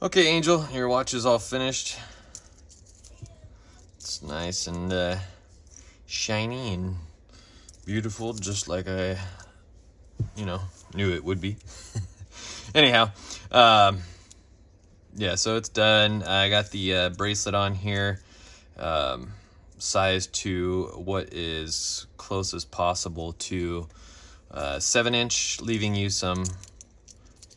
Okay, Angel, your watch is all finished. It's nice and shiny and beautiful, just like I, knew it would be. Anyhow, yeah, so it's done. I got the bracelet on here, sized to what is close as possible to 7-inch, leaving you some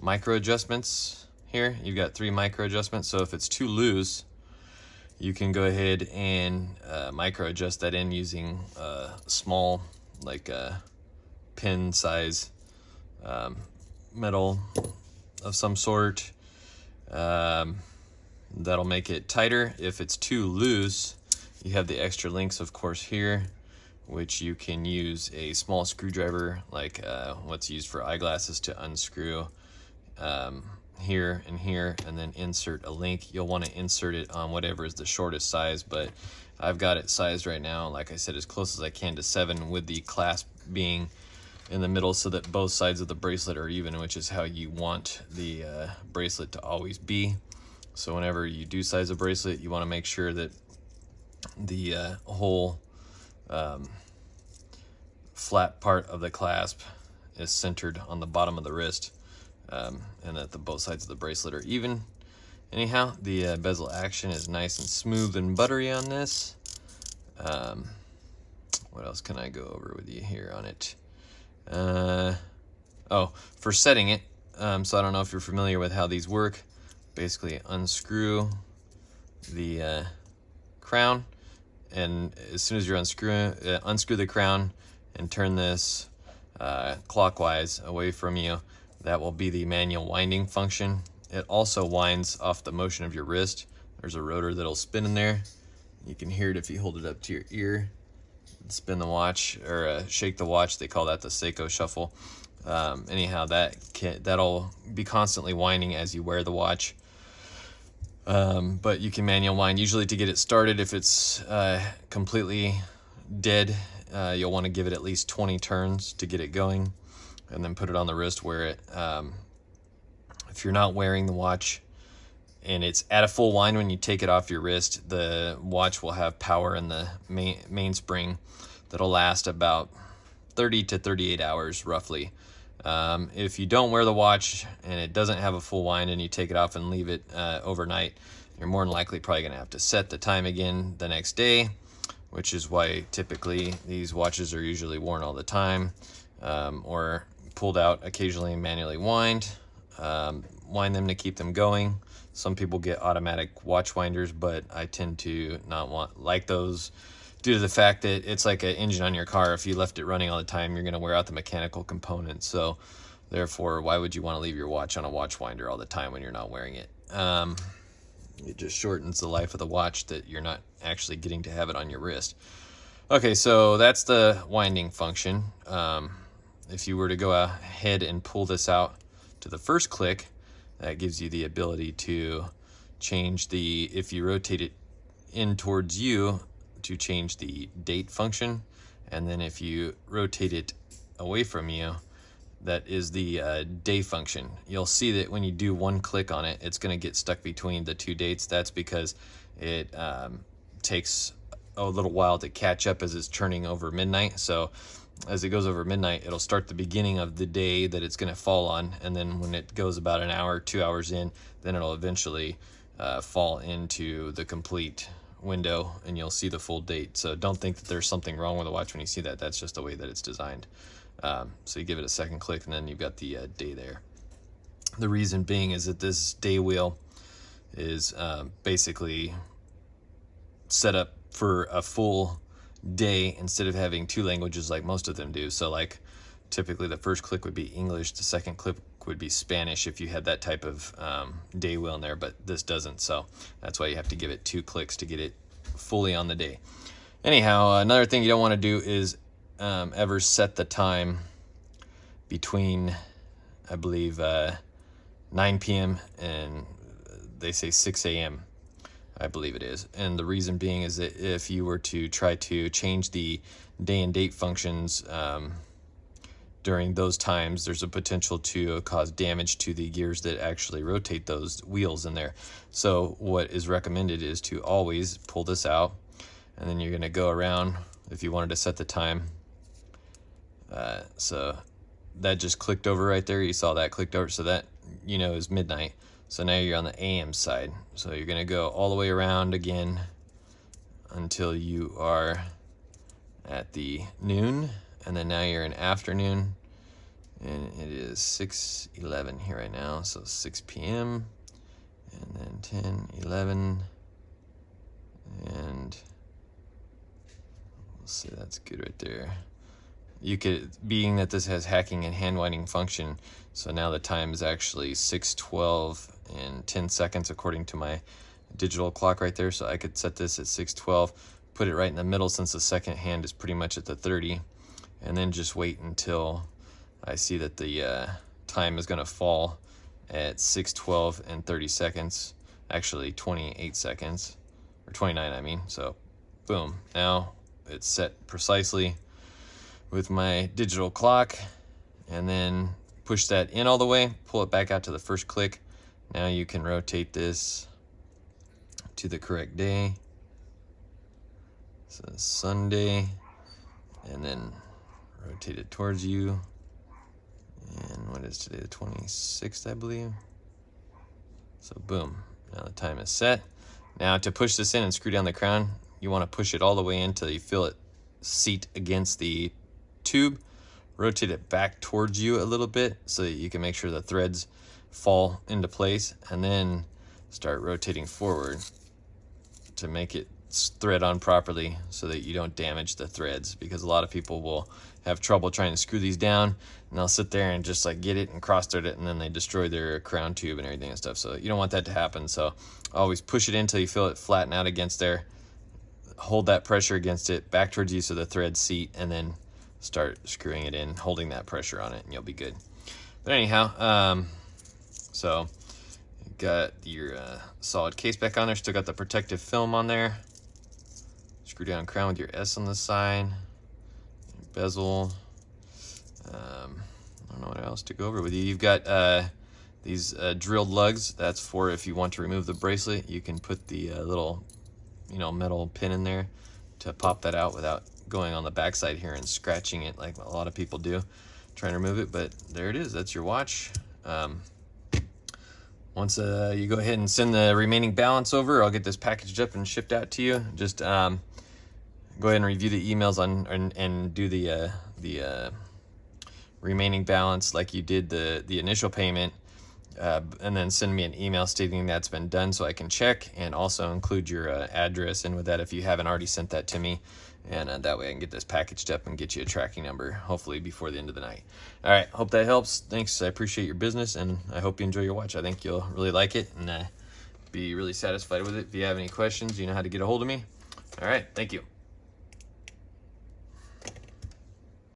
micro adjustments here. You've got 3 micro adjustments, so if it's too loose, you can go ahead and micro adjust that in using small, like pin size metal of some sort. That'll make it tighter. If it's too loose, you have the extra links, of course, here, which you can use a small screwdriver, like what's used for eyeglasses, to unscrew here and here, and then insert a link. You'll want to insert it on whatever is the shortest size, but I've got it sized right now, like I said, as close as I can to 7, with the clasp being in the middle so that both sides of the bracelet are even, which is how you want the bracelet to always be. So whenever you do size a bracelet, you want to make sure that the whole flat part of the clasp is centered on the bottom of the wrist, and that the both sides of the bracelet are even. Anyhow, the bezel action is nice and smooth and buttery on this. What else can I go over with you here on it? Oh, for setting it, so I don't know if you're familiar with how these work. Basically unscrew the crown, and as soon as you're unscrew the crown and turn this clockwise away from you, that will be the manual winding function. It also winds off the motion of your wrist. There's a rotor that'll spin in there. You can hear it if you hold it up to your ear. Spin the watch, or shake the watch. They call that the Seiko shuffle. Anyhow, that'll be constantly winding as you wear the watch. But you can manual wind. Usually to get it started, if it's completely dead, you'll want to give it at least 20 turns to get it going, and then put it on the wrist, wear it. If you're not wearing the watch and it's at a full wind, when you take it off your wrist, the watch will have power in the mainspring that'll last about 30 to 38 hours roughly. If you don't wear the watch and it doesn't have a full wind, and you take it off and leave it overnight, you're more than likely probably going to have to set the time again the next day, which is why typically these watches are usually worn all the time, or pulled out occasionally and manually wind them to keep them going. Some people get automatic watch winders, but I tend to not like those, due to the fact that it's like an engine on your car. If you left it running all the time, you're going to wear out the mechanical components. So therefore, why would you want to leave your watch on a watch winder all the time when you're not wearing it? It just shortens the life of the watch that you're not actually getting to have it on your wrist. Okay, so that's the winding function. If you were to go ahead and pull this out to the first click, that gives you the ability to change if you rotate it in towards you, to change the date function. And then if you rotate it away from you, that is the day function. You'll see that when you do one click on it, it's going to get stuck between the two dates. That's because it takes a little while to catch up as it's turning over midnight. So as it goes over midnight, it'll start the beginning of the day that it's going to fall on, and then when it goes about an hour, 2 hours in, then it'll eventually fall into the complete window, and you'll see the full date. So don't think that there's something wrong with the watch when you see that. That's just the way that it's designed. So you give it a second click, and then you've got the day there. The reason being is that this day wheel is basically set up for a full day instead of having 2 languages like most of them do. So like typically the first click would be English, the second click would be Spanish if you had that type of day wheel in there, but this doesn't. So that's why you have to give it 2 clicks to get it fully on the day. Anyhow, another thing you don't want to do is ever set the time between, I believe, 9 p.m. and they say 6 a.m. I believe it is. And the reason being is that if you were to try to change the day and date functions during those times, there's a potential to cause damage to the gears that actually rotate those wheels in there. So what is recommended is to always pull this out, and then you're going to go around if you wanted to set the time. So that just clicked over right there. You saw that clicked over, so that, you know, is midnight. So now you're on the AM side. So you're going to go all the way around again until you are at the noon, and then now you're in afternoon, and it is 6:11 here right now, so 6 p.m. and then 10, 11, and we'll say that's good right there. You could, being that this has hacking and hand winding function, so now the time is actually 6:12 and 10 seconds according to my digital clock right there. So I could set this at 6:12, put it right in the middle since the second hand is pretty much at the 30, and then just wait until I see that the time is going to fall at 6:12 and 30 seconds, actually 28 seconds, or 29 I mean. So boom, now it's set precisely with my digital clock, and then push that in all the way, pull it back out to the first click. Now you can rotate this to the correct day. So Sunday, and then rotate it towards you. And what is today, the 26th, I believe? So boom, now the time is set. Now to push this in and screw down the crown, you want to push it all the way in until you feel it seat against the tube. Rotate it back towards you a little bit so that you can make sure the threads fall into place, and then start rotating forward to make it thread on properly so that you don't damage the threads, because a lot of people will have trouble trying to screw these down, and they'll sit there and just like get it and cross thread it, and then they destroy their crown tube and everything and stuff. So you don't want that to happen. So always push it in until you feel it flatten out against there. Hold that pressure against it back towards you so the threads seat, and then start screwing it in, holding that pressure on it, and you'll be good. But anyhow, so you got your solid case back on there, still got the protective film on there. Screw down crown with your S on the side, bezel. I don't know what else to go over with you. You've got these drilled lugs. That's for if you want to remove the bracelet, you can put the little, you know, metal pin in there to pop that out without going on the backside here and scratching it like a lot of people do trying to remove it. But there it is, that's your watch. Once you go ahead and send the remaining balance over, I'll get this packaged up and shipped out to you. Just go ahead and review the emails and do the remaining balance like you did the initial payment, and then send me an email stating that's been done so I can check, and also include your address in with that if you haven't already sent that to me. And that way I can get this packaged up and get you a tracking number, hopefully before the end of the night. All right, hope that helps. Thanks, I appreciate your business, and I hope you enjoy your watch. I think you'll really like it and be really satisfied with it. If you have any questions, you know how to get a hold of me. All right, thank you.